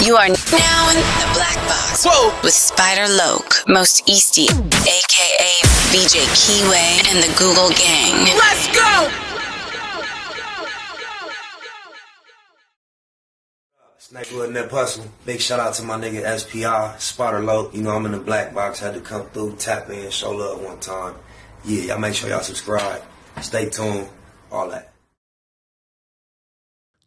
You are now in the Black Box. Whoa. With Spider Loke, Most Easty, aka VJ Keyway, and the Google Gang. Let's go! Snake with Net Hustle. Big shout out to my nigga SPI, Spider Loke. You know I'm in the Black Box. Had to come through, tap in, show love one time. Yeah, y'all make sure y'all subscribe. Stay tuned. All that.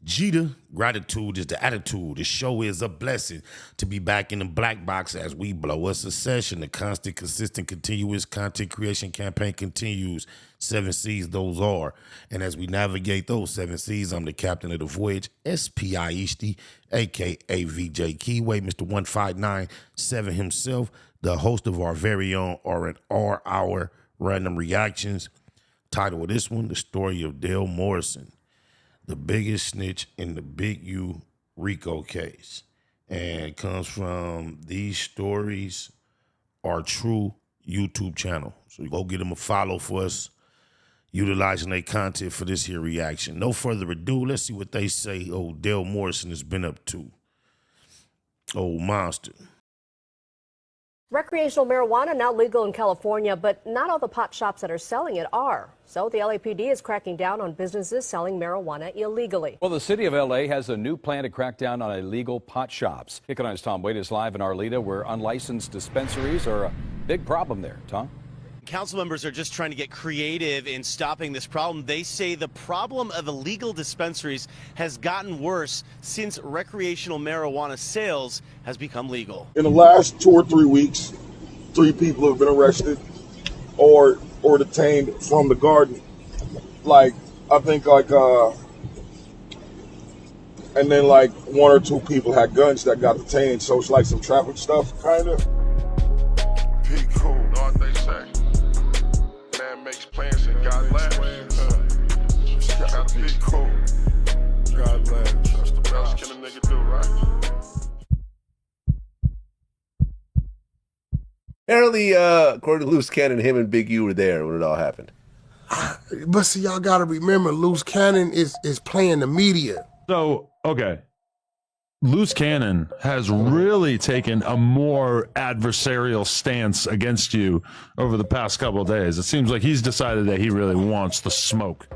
Gigi, gratitude is the attitude. The show is a blessing to be back in the Black Box as we blow a succession. The constant, consistent, continuous content creation campaign continues. 7 C's those are. And as we navigate those 7 C's, I'm the captain of the voyage, SPI Ishti, a.k.a. VJ Keyway, Mr. 1597 himself, the host of our very own R&R Random Reactions. Title of this one, The Story of Dale Morrison, the biggest snitch in the Big U RICO case. And it comes from These Stories Are True YouTube channel. So go get them a follow for us, utilizing their content for this here reaction. No further ado, let's see what they say old Dale Morrison has been up to. Old monster. Recreational marijuana now legal in California, but not all the pot shops that are selling it are. So the LAPD is cracking down on businesses selling marijuana illegally. Well, the city of LA has a new plan to crack down on illegal pot shops. Economist Tom Wade is live in Arleta, where unlicensed dispensaries are a big problem there. Tom? Council members are just trying to get creative in stopping this problem. They say the problem of illegal dispensaries has gotten worse since recreational marijuana sales has become legal. In the last 2 or 3 weeks, 3 people have been arrested or detained from the garden. I think and then 1 or 2 people had guns that got detained. So it's like some traffic stuff, kind of. Be cool, know what they say. Man makes plans and God laughs. Gotta be cool. God laughs. That's the best can a nigga do, right? Apparently, according to Loose Cannon, him and Big U were there when it all happened. But see, y'all gotta remember, Loose Cannon is playing the media. So, okay. Loose Cannon has really taken a more adversarial stance against you over the past couple of days. It seems like he's decided that he really wants the smoke.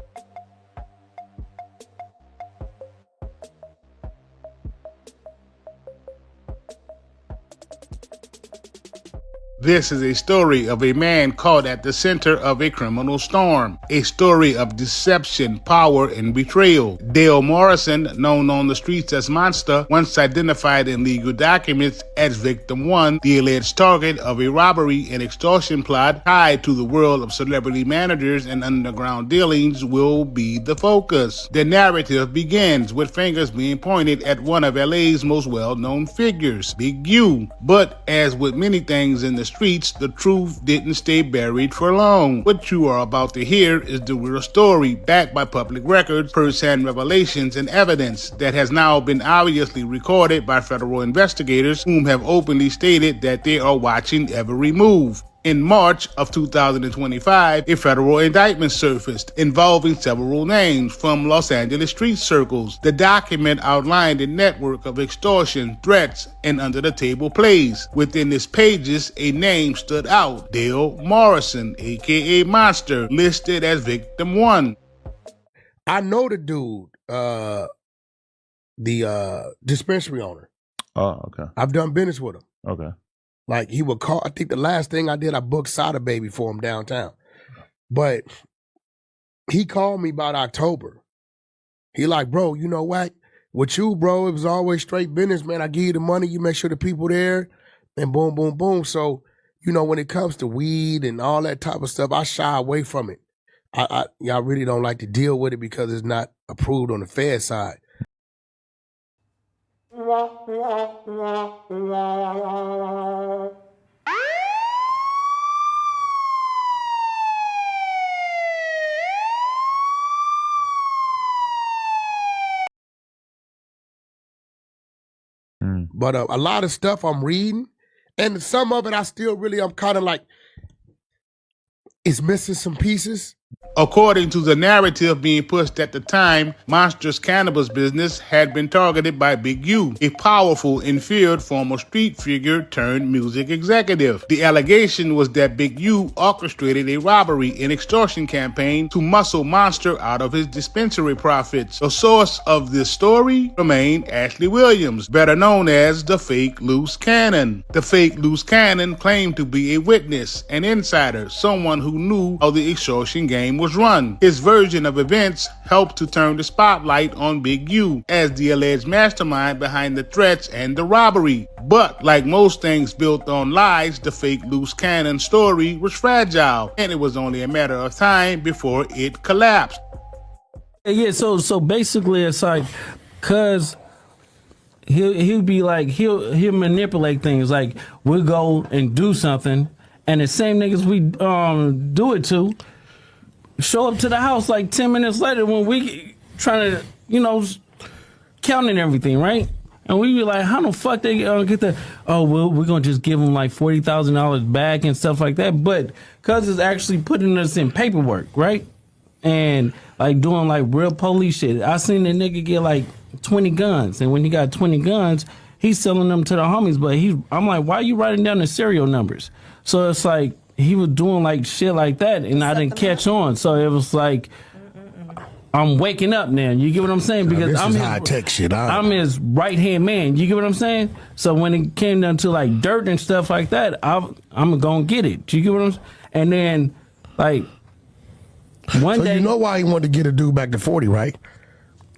This is a story of a man caught at the center of a criminal storm. A story of deception, power, and betrayal. Dale Morrison, known on the streets as Monster, once identified in legal documents as Victim 1, the alleged target of a robbery and extortion plot tied to the world of celebrity managers and underground dealings, will be the focus. The narrative begins with fingers being pointed at one of LA's most well-known figures, Big U. But as with many things in the streets, the truth didn't stay buried for long. What you are about to hear is the real story, backed by public records, first-hand revelations, and evidence that has now been obviously recorded by federal investigators, whom have openly stated that they are watching every move. In March of 2025, a federal indictment surfaced involving several names from Los Angeles street circles. The document outlined a network of extortion, threats, and under-the-table plays. Within its pages, a name stood out: Dale Morrison, aka Monster, listed as Victim 1. I know the dude, the dispensary owner. Oh, okay. I've done business with him. Okay. Like, he would call, I think the last thing I did, I booked Sada Baby for him downtown. But he called me about October. He like, bro, you know what? With you, bro, it was always straight business, man. I give you the money, you make sure the people there, and boom, boom, boom. So, you know, when it comes to weed and all that type of stuff, I shy away from it. Y'all really don't like to deal with it because it's not approved on the Fed side. But a lot of stuff I'm reading, and some of it I'm kind of like, it's missing some pieces. According to the narrative being pushed at the time, Monster's cannabis business had been targeted by Big U, a powerful and feared former street figure turned music executive. The allegation was that Big U orchestrated a robbery and extortion campaign to muscle Monster out of his dispensary profits. The source of this story remained Ashley Williams, better known as the fake Loose Cannon. The fake Loose Cannon claimed to be a witness, an insider, someone who knew how the extortion game was run. His version of events helped to turn the spotlight on Big U as the alleged mastermind behind the threats and the robbery. But like most things built on lies, the fake Loose Cannon story was fragile, and it was only a matter of time before it collapsed. Yeah, so basically it's like, cause he'll be like, he'll manipulate things. Like, we'll go and do something, and the same niggas we do it to show up to the house like 10 minutes later when we trying to, counting everything, right? And we be like, how the fuck they get the, oh, well, we're going to just give them like $40,000 back and stuff like that. But cuz it's actually putting us in paperwork, right? And like doing like real police shit. I seen the nigga get like 20 guns. And when he got 20 guns, he's selling them to the homies. But I'm like, why are you writing down the serial numbers? So it's like, he was doing like shit like that, and I didn't catch on. So it was like, I'm waking up now. You get what I'm saying? Because this is high-tech shit. I'm his right-hand man. You get what I'm saying? So when it came down to like dirt and stuff like that, I'm going to get it. You get what I'm saying? And then, like, one day. You know why he wanted to get a dude back to 40, right?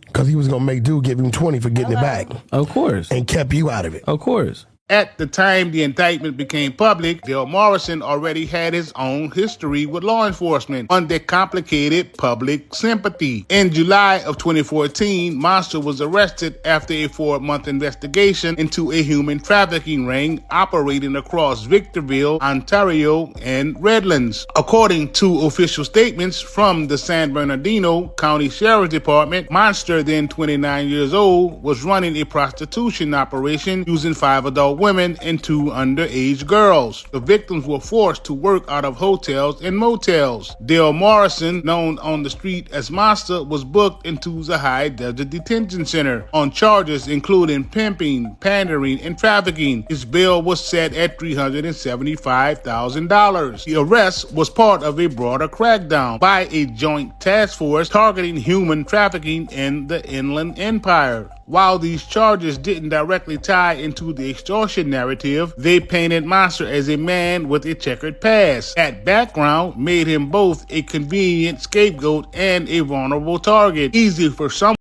Because he was going to make dude give him 20 for getting it back. Of course. And kept you out of it. Of course. At the time the indictment became public, Morrison already had his own history with law enforcement under complicated public sympathy. In July of 2014, Monster was arrested after a 4-month investigation into a human trafficking ring operating across Victorville, Ontario, and Redlands. According to official statements from the San Bernardino County Sheriff's Department, Monster, then 29 years old, was running a prostitution operation using 5 adult women and 2 underage girls. The victims were forced to work out of hotels and motels. Dale Morrison, known on the street as Monster, was booked into the High Desert Detention Center on charges including pimping, pandering, and trafficking. His bail was set at $375,000. The arrest was part of a broader crackdown by a joint task force targeting human trafficking in the Inland Empire. While these charges didn't directly tie into the extortion narrative, they painted Monster as a man with a checkered past. That background made him both a convenient scapegoat and a vulnerable target. Easy for some.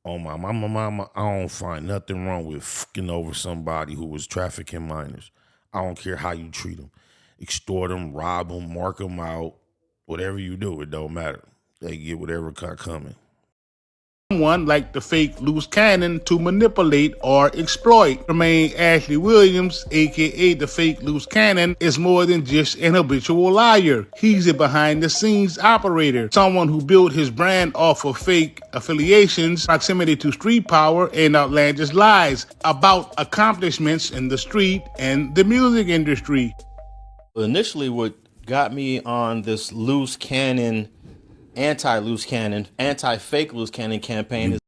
Oh my mama, I don't find nothing wrong with fucking over somebody who was trafficking minors. I don't care how you treat them. Extort them, rob them, mark them out. Whatever you do, it don't matter. They get whatever coming. Someone like the fake Loose Cannon to manipulate or exploit. Jermaine Ashley Williams, aka the fake Loose Cannon, is more than just an habitual liar. He's a behind-the-scenes operator, someone who built his brand off of fake affiliations, proximity to street power, and outlandish lies about accomplishments in the street and the music industry. Initially, what got me on this Loose Cannon, anti-Loose Cannon, anti-fake Loose Cannon campaign is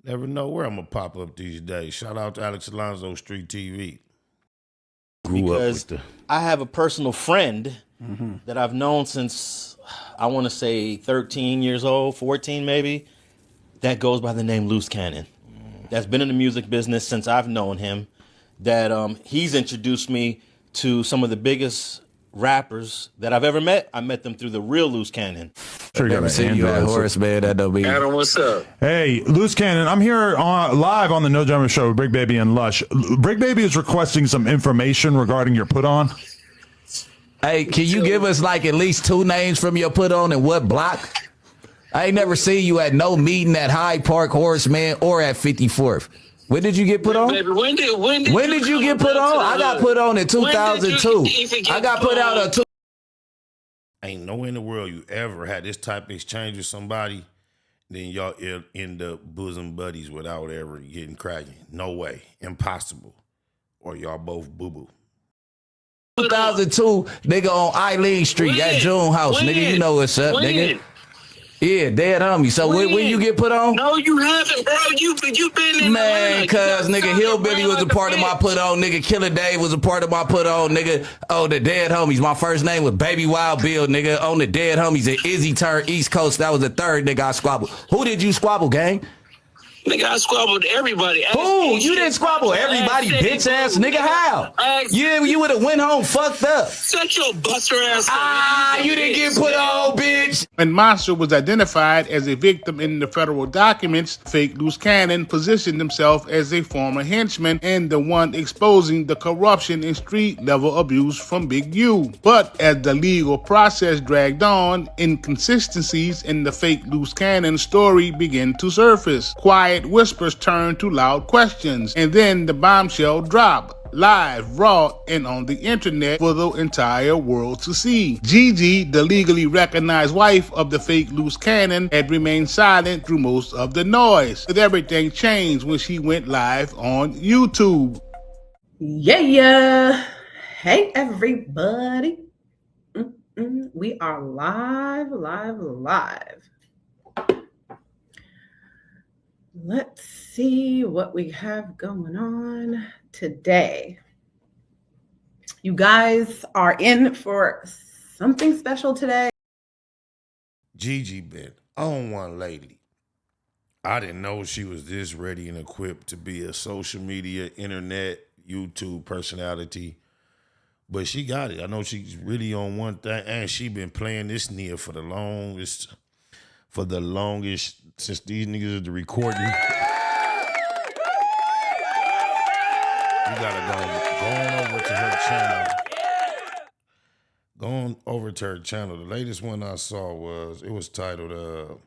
never know where I'm gonna pop up these days. Shout out to Alex Alonso, Street TV. Because I have a personal friend that I've known since, I want to say 13 years old, 14 maybe, that goes by the name Loose Cannon. That's been in the music business since I've known him. That he's introduced me to some of the biggest rappers that I've ever met. I met them through the real Loose Cannon. Sure, you Never seen you at Horace, man. That don't be. Adam, what's up? Hey, Loose Cannon, I'm here live on the No Drama Show with Brick Baby and Lush. Brick Baby is requesting some information regarding your put on. Hey, can you give us like at least 2 names from your put on and what block? I ain't never seen you at no meeting at Hyde Park, Horace, man, or at 54th. When did you get put on? Baby, when did you get put on? I got put on in 2002. I got put out in 2002. Ain't nowhere in the world you ever had this type of exchange with somebody, then y'all end up bosom buddies without ever getting cracking. No way. Impossible. Or y'all both boo-boo. 2002, nigga, on Eileen Street at June House, nigga. You know what's up, nigga. Yeah, dead homie. So when you get put on? No, you haven't, bro. You've been in Man, cuz nigga, Hillbilly was a part of my put on, nigga. Killer Dave was a part of my put on, nigga. Oh, the Dead Homies. My first name was Baby Wild Bill, nigga. On the Dead Homies, and Izzy turned East Coast. That was the third nigga I squabbled. Who did you squabble, gang? Nigga, I squabbled everybody. Who? You didn't squabble everybody, bitch ass nigga. How? You would have went home fucked up. Shut your buster ass up. You didn't get put on, bitch. When Monster was identified as a victim in the federal documents, fake Loose Cannon positioned himself as a former henchman and the one exposing the corruption and street-level abuse from Big U. But as the legal process dragged on, inconsistencies in the fake Loose Cannon story began to surface. Quiet whispers turned to loud questions, and then the bombshell dropped. Live, raw, and on the internet for the entire world to see. Gigi, the legally recognized wife of the fake Loose Cannon, had remained silent through most of the noise. But everything changed when she went live on YouTube. Yeah. Hey, everybody. We are live. Let's see what we have going on today. You guys are in for something special today. Gigi been on one lately. I didn't know she was this ready and equipped to be a social media, internet, YouTube personality, but she got it. I know she's really on one thing, and she been playing this near for the longest since these niggas are the recording. You gotta go on over to her channel. Going over to her channel. The latest one I saw was titled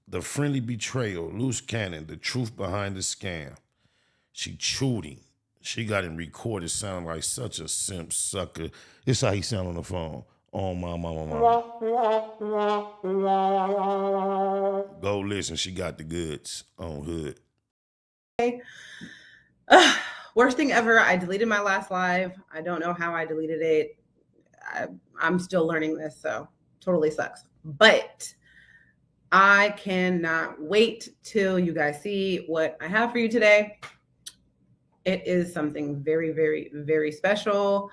The Friendly Betrayal, Loose Cannon, The Truth Behind the Scam. She chewed him. She got him recorded sounding like such a simp sucker. This how he sound on the phone. Oh, my mama. Go listen. She got the goods on Hood. Worst thing ever. I deleted my last live. I don't know how I deleted it. I'm still learning this, so totally sucks. But I cannot wait till you guys see what I have for you today. It is something very, very, very special.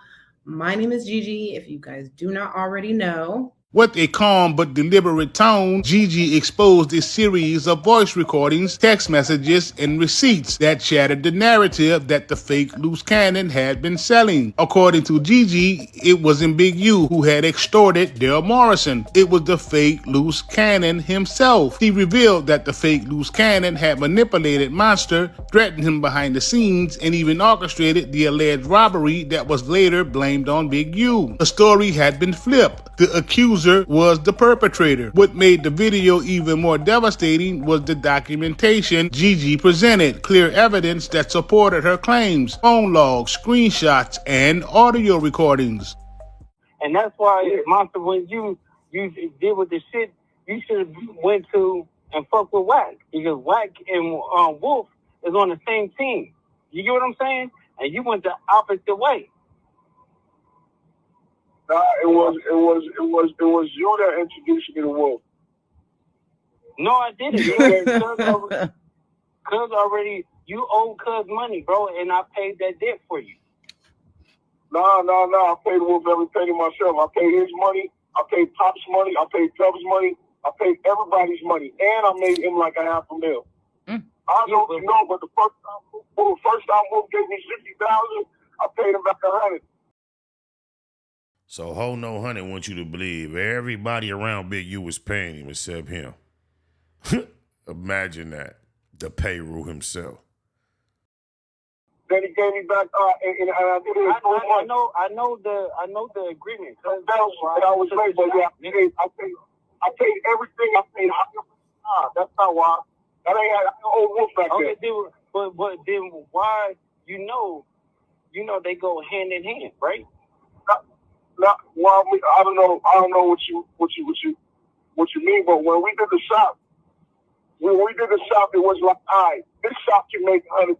My name is Gigi, if you guys do not already know. With a calm but deliberate tone, Gigi exposed a series of voice recordings, text messages, and receipts that shattered the narrative that the fake Loose Cannon had been selling. According to Gigi, it wasn't Big U who had extorted Dale Morrison. It was the fake Loose Cannon himself. He revealed that the fake Loose Cannon had manipulated Monster, threatened him behind the scenes, and even orchestrated the alleged robbery that was later blamed on Big U. The story had been flipped. The accuser was the perpetrator. What made the video even more devastating was the documentation Gigi presented, clear evidence that supported her claims, phone logs, screenshots, and audio recordings. And that's why, Monster, when you did with the shit, you should have went to and fuck with Wack, because Wack and Wolf is on the same team. You get what I'm saying? And you went the opposite way. Nah, it was you that introduced me to Wolf. No, I didn't. Cuz already, you owe Cuz money, bro, and I paid that debt for you. No. I paid Wolf everything myself. I paid his money. I paid Pop's money. I paid Tubbs' money. I paid everybody's money, and I made him like $500,000. I don't know, but the first time Wolf gave me $60,000, I paid him back $100,000. So Ho No Honey wants you to believe everybody around Big U was paying him except him. Imagine that. The payroll himself. Then he gave me back, and I did it. I know the agreement. I was late, but yeah, I paid everything. I paid. That's not why. That ain't I owe Wolf back there. Okay, but then why? You know, they go hand in hand, right? Well, I don't know what you mean, but when we did the shop, it was like, all right, this shop can make $100,000.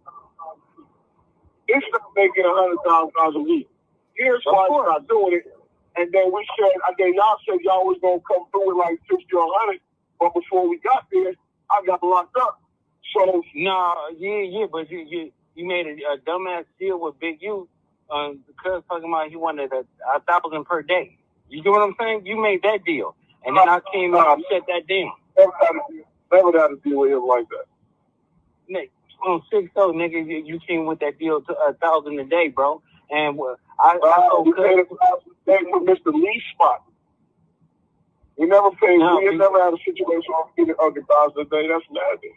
It's not making $100,000 a week. Here's why I started doing it. And then we said, y'all said y'all was going to come through with like 50 or 100. But before we got there, I got locked up. So, but you made a dumbass deal with Big U because talking about he wanted 1,000 per day. You get what I'm saying? You made that deal. And then I came in and shut that down. Never had to deal with him like that. Nick, on 6-0, nigga, you came with that deal to 1,000 a day, bro. And I we paid for Mr. Lee's spot. We never paid. We never had a situation of getting 100,000 a day. That's madness.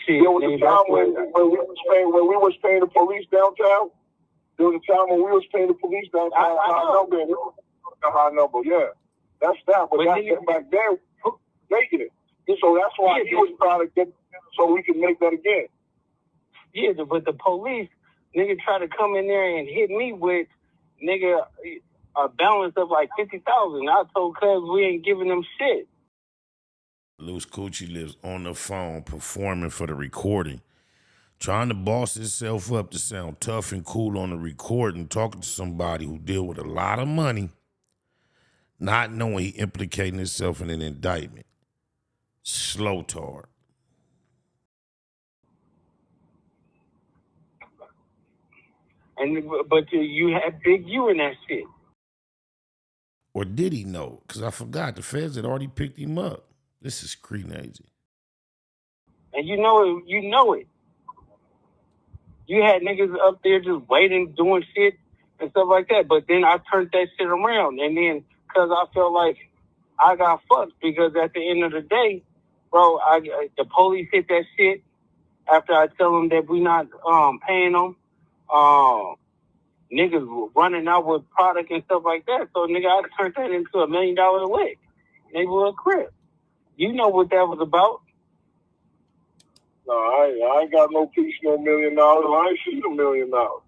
Shit, there was a time when we was paying the police downtown. There was a time when we was paying the police downtown. High number, yeah. That's that. But that's back then, making it. So that's why he was trying to get so we can make that again. Yeah, but the police, nigga, try to come in there and hit me with, nigga, a balance of like 50,000. I told cuz we ain't giving them shit. Loose Coochie lives on the phone performing for the recording, trying to boss himself up to sound tough and cool on the recording, talking to somebody who deal with a lot of money, not knowing he implicating himself in an indictment. Slow tard. But you had Big U in that shit. Or did he know? Because I forgot the feds had already picked him up. This is crazy. And you know it. You had niggas up there just waiting, doing shit and stuff like that. But then I turned that shit around. And then, because I felt like I got fucked. Because at the end of the day, bro, the police hit that shit after I tell them that we not paying them. Niggas running out with product and stuff like that. So, nigga, I turned that into $1 million a week. Neighborhood crib. You know what that was about. No, I ain't got no piece, no $1 million. I ain't seen $1 million. Because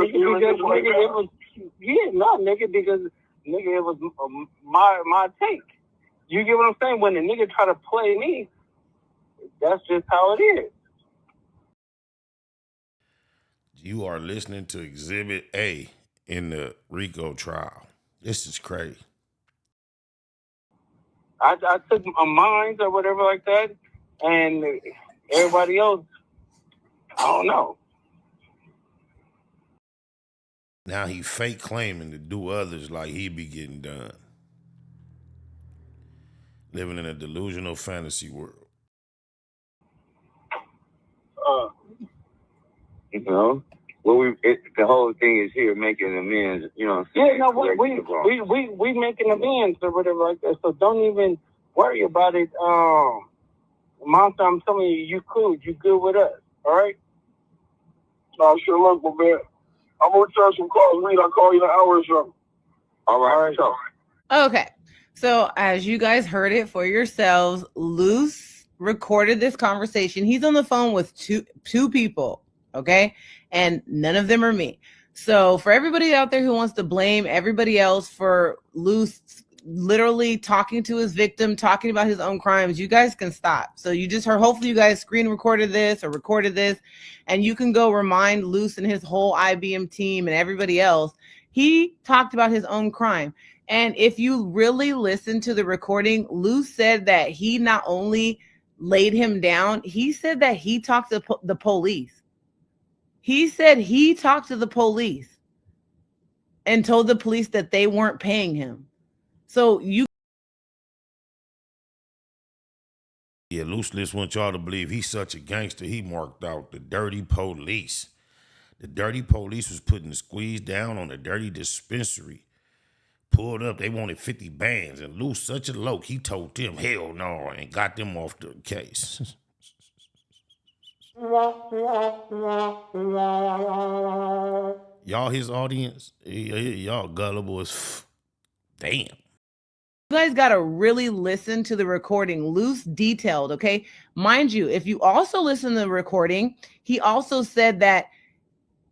it was my take. You get what I'm saying? When the nigga try to play me, that's just how it is. You are listening to Exhibit A in the RICO trial. This is crazy. I took my mines or whatever like that, and everybody else, I don't know. Now he fake claiming to do others like he be getting done. Living in a delusional fantasy world. You know, the whole thing is here making amends. You know what I'm saying? Yeah, no, we making amends or whatever like that. So don't even worry about it. Monster, I'm telling you, you cool. You good with us. All right? No, sure, look, my man. I'm going to return some calls. I'll call you in an hour or so. All right. Okay. So as you guys heard it for yourselves, Luce recorded this conversation. He's on the phone with two people, okay? And none of them are me. So for everybody out there who wants to blame everybody else for Luce literally talking to his victim, talking about his own crimes, you guys can stop. So you just heard, hopefully you guys screen recorded this or recorded this, and you can go remind Luce and his whole IBM team and everybody else. He talked about his own crime. And if you really listen to the recording, Luce said that he not only laid him down, he said that he talked to the police. He said he talked to the police and told the police that they weren't paying him. So you... Yeah, Loose Lips wants y'all to believe he's such a gangster, he marked out the dirty police. The dirty police was putting the squeeze down on the dirty dispensary. Pulled up, they wanted 50 bands, and Loose, such a loke, he told them, hell no, and got them off the case. Y'all his audience? Y'all gullible as damn. You guys got to really listen to the recording. Luce detailed, okay? Mind you, if you also listen to the recording, he also said that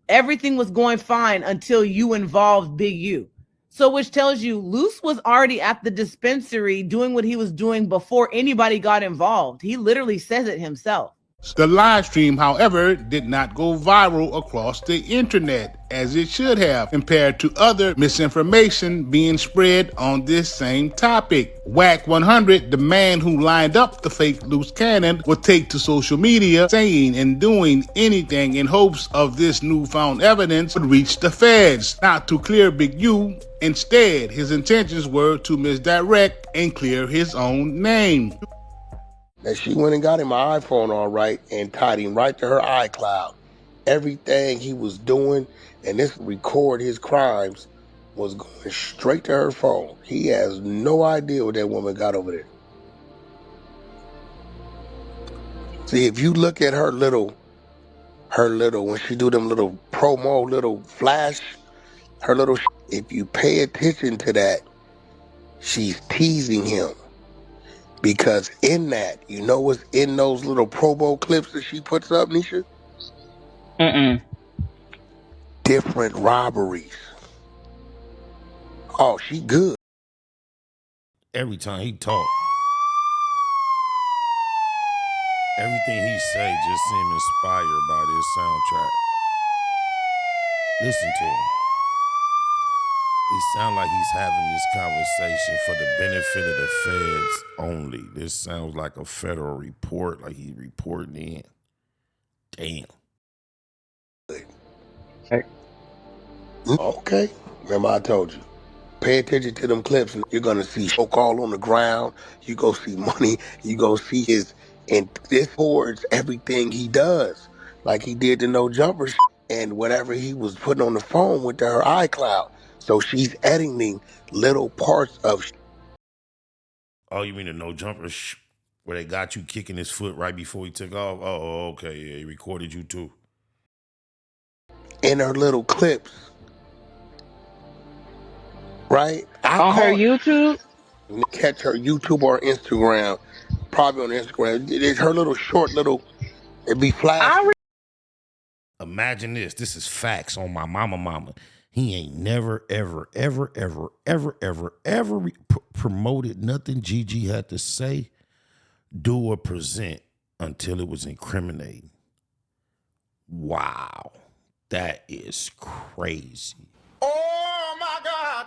everything was going fine until you involved Big U. So which tells you Luce was already at the dispensary doing what he was doing before anybody got involved. He literally says it himself. The live stream, however, did not go viral across the internet as it should have, compared to other misinformation being spread on this same topic. Whack 100, the man who lined up the fake loose cannon, would take to social media saying and doing anything in hopes of this newfound evidence would reach the feds, not to clear Big U. Instead, his intentions were to misdirect and clear his own name. That she went and got him an iPhone all right and tied him right to her iCloud. Everything he was doing, and this record his crimes, was going straight to her phone. He has no idea what that woman got over there. See, if you look at her little, when she do them little promo, little flash, her little, if you pay attention to that, she's teasing him. Because in that, you know what's in those little promo clips that she puts up, Nisha? Different robberies. Oh, she good. Every time he talk, everything he say just seem inspired by this soundtrack. Listen to him. It sounds like he's having this conversation for the benefit of the feds only. This sounds like a federal report, like he's reporting in. Damn. Okay. Remember I told you. Pay attention to them clips and you're going to see choke all on the ground. You go see money. You go see his, and this forwards everything he does. Like he did the no jumper and whatever he was putting on the phone went to her iCloud. So she's editing little parts of. Oh, you mean the no jumper where they got you kicking his foot right before he took off? Oh, okay. Yeah, he recorded you too. In her little clips. Right? On her YouTube? Catch her YouTube or Instagram. Probably on Instagram. It's her little short little, it'd be flash. Imagine this. This is facts on my mama. He ain't never, ever promoted nothing Gigi had to say, do, or present until it was incriminating. Wow. That is crazy. Oh my God.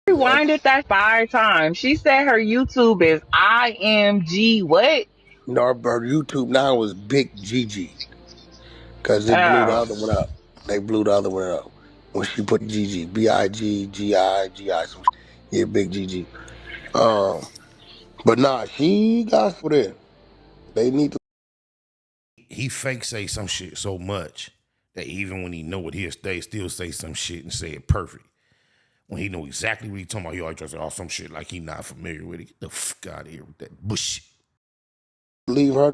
Rewinded that 5 times. She said her YouTube is IMG what? No, her YouTube now is Big Gigi. Because it blew the other one up. They blew the other one up. When she put Gigi, B-I-G-G-I-G-I, yeah, Big Gigi. But nah, she got for it. They need to. He fake say some shit so much that even when he know it, he'll still say some shit and say it perfect. When he know exactly what he talking about, he always say, some shit like he not familiar with it. Get the fuck out of here with that bullshit. Leave her.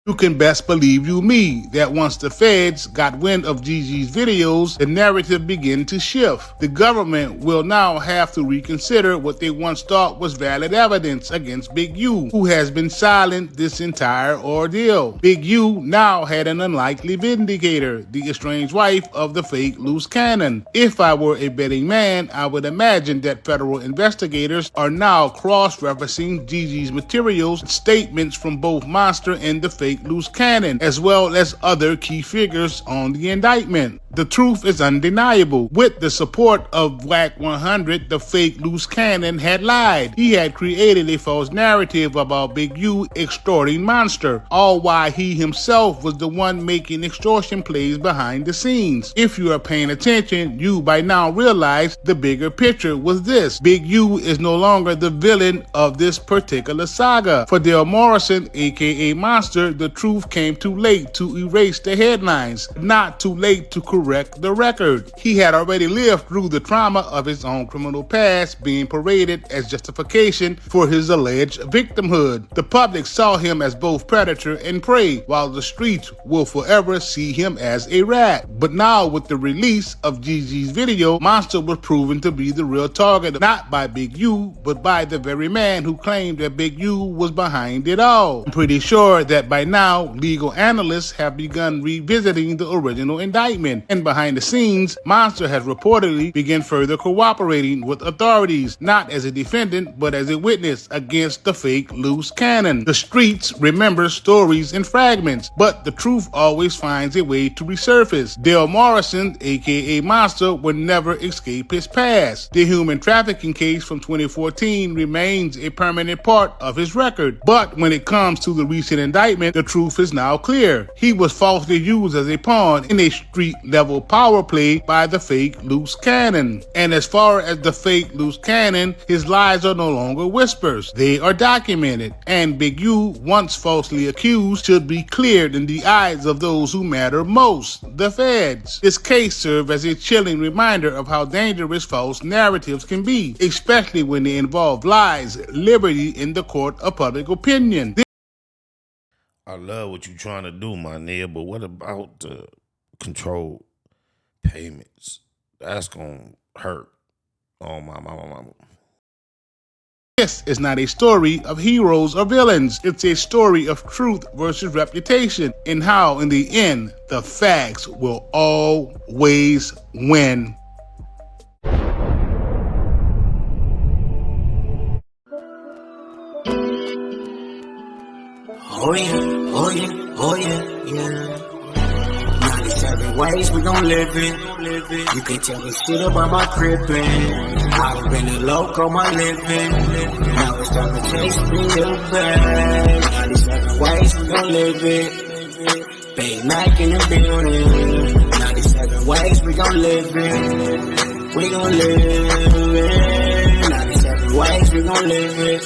You can best believe you me that once the feds got wind of Gigi's videos, the narrative began to shift. The government will now have to reconsider what they once thought was valid evidence against Big U, who has been silent this entire ordeal. Big U now had an unlikely vindicator, the estranged wife of the fake loose cannon. If I were a betting man, I would imagine that federal investigators are now cross-referencing Gigi's materials, statements from both Monster and the fake loose cannon, as well as other key figures on the indictment. The truth is undeniable. With the support of Whack 100, the fake loose cannon had lied. He had created a false narrative about Big U extorting Monster, all while he himself was the one making extortion plays behind the scenes. If you are paying attention, you by now realize the bigger picture was this. Big U is no longer the villain of this particular saga. For Dale Morrison, aka Monster, the truth came too late to erase the headlines, not too late to correct the record. He had already lived through the trauma of his own criminal past being paraded as justification for his alleged victimhood. The public saw him as both predator and prey, while the streets will forever see him as a rat. But now with the release of Gigi's video, Monster was proven to be the real target, not by Big U, but by the very man who claimed that Big U was behind it all. I'm pretty sure that by now now legal analysts have begun revisiting the original indictment. And behind the scenes, Monster has reportedly begun further cooperating with authorities, not as a defendant, but as a witness against the fake loose cannon. The streets remember stories in fragments, but the truth always finds a way to resurface. Dale Morrison, aka Monster, would never escape his past. The human trafficking case from 2014 remains a permanent part of his record. But when it comes to the recent indictment, the truth is now clear. He was falsely used as a pawn in a street-level power play by the fake loose cannon. And as far as the fake loose cannon, his lies are no longer whispers. They are documented. And Big U, once falsely accused, should be cleared in the eyes of those who matter most, the feds. This case serves as a chilling reminder of how dangerous false narratives can be, especially when they involve lies, liberty in the court of public opinion. I love what you're trying to do, my nigga, but what about the controlled payments? That's gonna hurt. Oh, my mama. This is not a story of heroes or villains. It's a story of truth versus reputation, and how, in the end, the facts will always win. Oh yeah. 97 ways we gon' live it. You can tell me shit about my crippin'. I done been a loco my living. Now it's time to chase me a bag. 97 ways we gon' live it. Big Mac in the building. 97 ways we gon' live it. We gon' live it. 97 ways we gon' live it.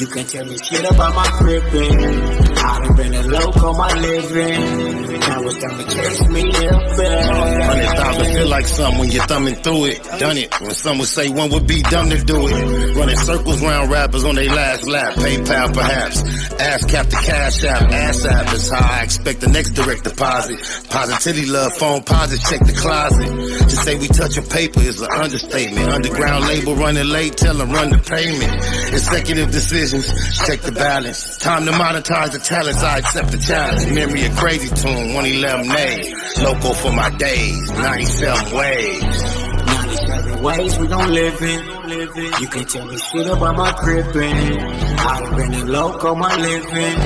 You can tell me shit about my crippin'. I done been a loco my living. Now it's time to chase me up back. 100,000 feel like something when you're thumbing through it. Done it when some would say one would be dumb to do it. Running circles round rappers on their last lap. PayPal perhaps. Ass cap the cash app. Ass app is how I expect the next direct deposit. Positivity love phone posit. Check the closet. To say we touching paper is an understatement. Underground label running late. Tell them run the payment. Executive decisions. Check the balance. Time to monetize the talents. I accept the challenge. Memory a crazy tune. 111 days. Local for my days. 97 ways. 97 ways we gon' live it. You can tell me shit about my crippin'. I done been a loco my living.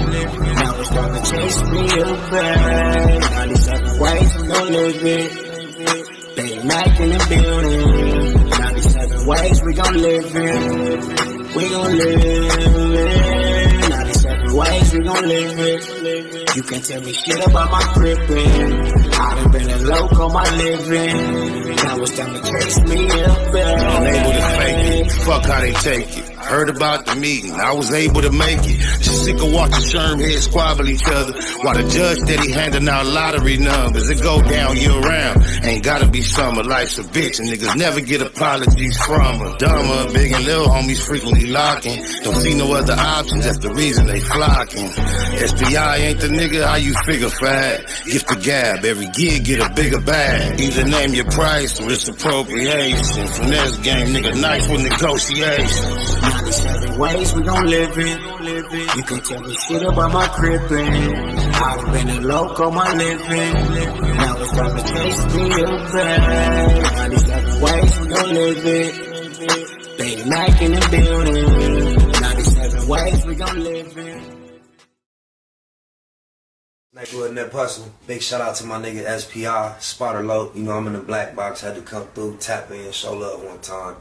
Now it's time to chase me a bag. 97 ways we gon' live it. Big Mac in the building. 97 ways we gon' live it. We gon' live it. 97 ways we gon' live it. You can tell me shit about my crippin'. I done been a loco my living. Now it's time to chase me up back. Unable to fake it. Fuck how they take it. Heard about the meeting, I was able to make it. Just sick of watching Sherm heads squabble each other while the judge steady handing out lottery numbers. It go down year round, ain't gotta be summer. Life's a bitch and niggas never get apologies from her. Dumber, big and little homies frequently locking. Don't see no other options, that's the reason they flocking. SPI ain't the nigga, how you figure fat? Gift the gab, every gig get a bigger bag. Either name your price or it's appropriation. Finesse game, nigga, nice with negotiations. 97 ways we gon' live it. You can tell me shit about my crippin'. I done been a loco my living. Now it's time to chase me a bag. 97 ways we gon' live it. Big Mac in the building. 97 ways we gon' live it. Nightwood Net Hustle. Big shout out to my nigga SPI, Spotter Low. You know I'm in the black box, had to come through, tap in, show love one time.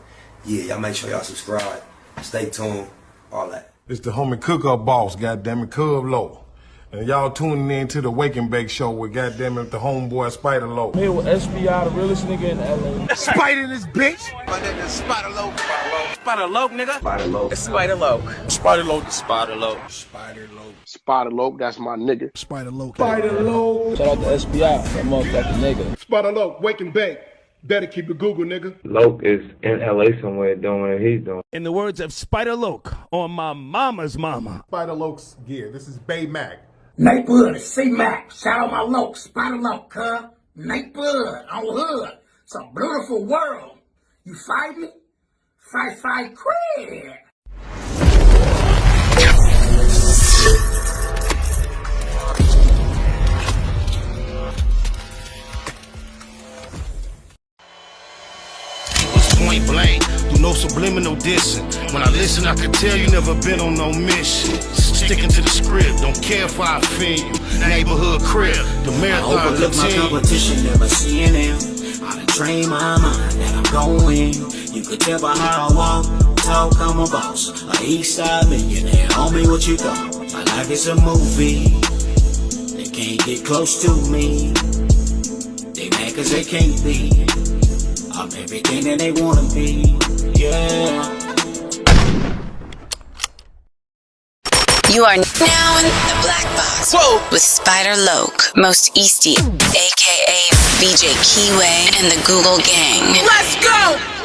Yeah, y'all make sure y'all subscribe. Stay tuned, all that. It's the homie cook-up boss, goddammit, Cub Low. And y'all tuning in to the Wake and Bake Show with goddammit the homeboy Spider Low. Here with SPI, the realest nigga in LA. Spider this bitch! My nigga is Spider Low. Spider Low, nigga. Spider Low. It's Spider Low. Spider Low. Spider Low. Spider Low. Spider Low, that's my nigga. Spider Low. Spider Low. Shout out to SPI, that motherfucking nigga. Spider Low, Wake and Bake. Better keep it Google, nigga. Loke is in LA somewhere doing what he's doing. In the words of Spider Loke on my mama's mama. Spider Loke's gear. This is Bay Mac. Nate Bud, C-Mac. Shout out my Loke, Spider Loke, cuz. Nate Bud, on hood. It's a beautiful world. You fight me? Fight, cred. dissing. When I listen, I can tell you never been on no mission. Sticking to the script, don't care if I offend you. Neighborhood crib, the marathon I overlook my competition, never seeing them. I done trained my mind that I'm going. You could tell by how I walk, talk, I'm a boss. A east side millionaire, homie, what you thought? My life is a movie. They can't get close to me. They mad cause they can't be. I'm everything that they wanna be. Yeah. You are now in the Black Box with Spider Loke, Most Easty, aka BJ Keyway, and the Google Gang. Let's go!